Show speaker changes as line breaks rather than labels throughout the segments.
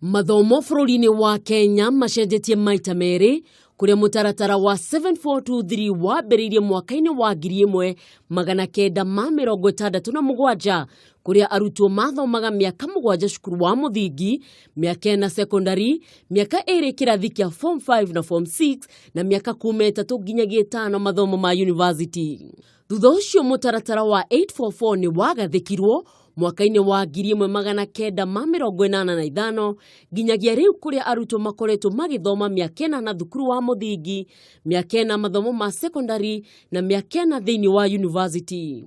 Mathomo bururi-ini wa Kenya macenjetie maita meri kuria mutaratara wa 7423 wambiriirie mwaka-ini wa 1967 kuria arutwo mathomaga miaka 7 cukuru wa muthingi, miaka 4 secondary, miaka 2 kirathi kia form 5 na form 6 na miaka 13 nginyagia 5 mathomo ma university. Thutha ucio mutaratara wa 844 ni wagathikirwo mwaka-ini wa 1985 nginyagia riu kuria arutwo makoretwo magithoma miaka 4 na thukuru wa muthingi, miaka 4 mathomo ma secondary na miaka 4 thiini wa university.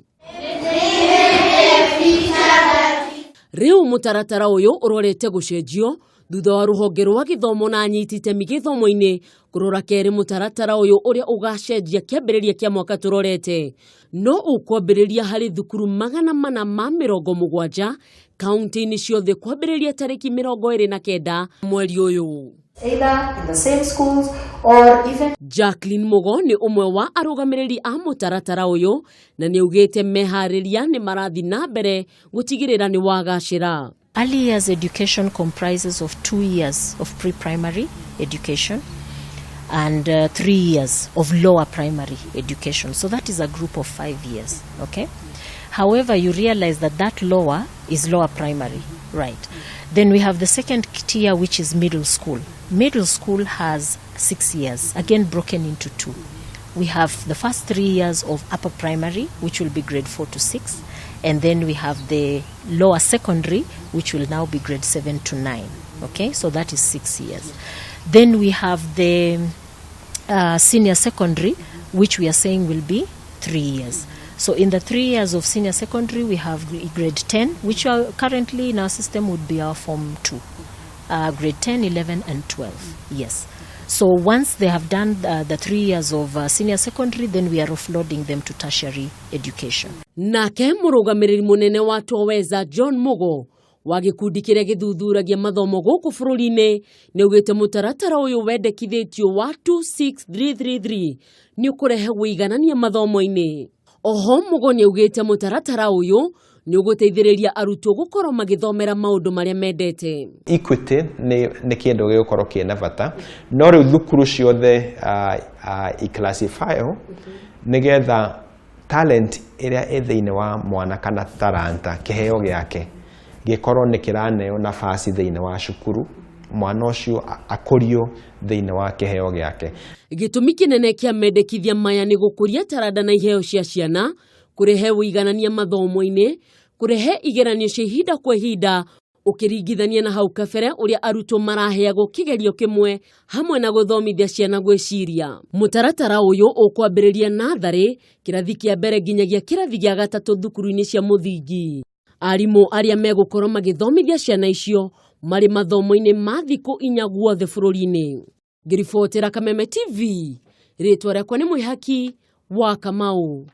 Riu mutaratara uyu urorete gucenjio thutha wa ruhonge rwa githomo na anyiti itemi githomo-ini kurora keri mutaratara uyu uria ugacenjia kiambiriria kia mwaka turorete no ukwambiriria hari thukuru 470 kaunti-ini ciothe kwambiriria tariki 29 mweri uyu.
Either in the same schools or even
Jacqueline Mugo ni umwe wa arugamiriri a mutaratara uyu na ni ugite mehariria ni marathi na mbere gutigirira ni wagacira.
Early years education comprises of 2 years of pre-primary education and 3 years of lower primary education. So that is a group of 5 years, okay? However, you realize that lower is lower primary, right? Then we have the second tier, which is middle school. Middle school has 6 years, again broken into 2. We have the first 3 years of upper primary, which will be grade 4 to 6. And then we have the lower secondary, which will now be grade 7 to 9. Okay, so that is 6 years. Then we have the senior secondary, which we are saying will be 3 years. So in the 3 years of senior secondary, we have grade 10, which are currently in our system would be our form 2. Grade 10, 11, and 12, yes. So once they have done the 3 years of senior secondary, then we are offloading them to tertiary education.
Nake murugamiriri munene wa Twaweza John Mugo wa gikundi kiria githuthuragia mathomo guku bururi-ini ni ugite mutaratara uyu wendekithitio wa 26333 ni ukurehe wiganania mathomo-ini. Oho Mugo ni ugite mutaratara uyu ni uguteithiriria arutwo gukorwo magithomera maundu maria mendete.
Equity ni kindu gigukorwo kiena bata no riu thukuru ciothe iclassify nigetha talent iria ithiini wa mwana kana talanta kiheo giake gikorwo ni kiraneo nafasi thiini wa cukuru mwana ucio akurio thiini wa kiheo giake.
Gitumi kinene kia Mendekithia maya ni gukuria taranda na iheo cia ciana, kurehe wiganania mathomo-ini, kurehe igeranio cia ihinda kwa ihinda ukiringithania na hau kabere uria arutwo maraheagwo kigerio kimwe hamwe na guthomithia ciana gwiciria. Mutaratara uyu ukwambiriria nathari, kirathi kia mbere nginyagia kirathi gia 3 thukuru-ini cia muthingi. Arimu aria megukorwo magithomithia ciana icio mari mathomo-ini ma thiku 4 guothe bururi-ini. Ngiribotera Kameme TV, ritwa riakwa ni Mwihaki wa Kamau.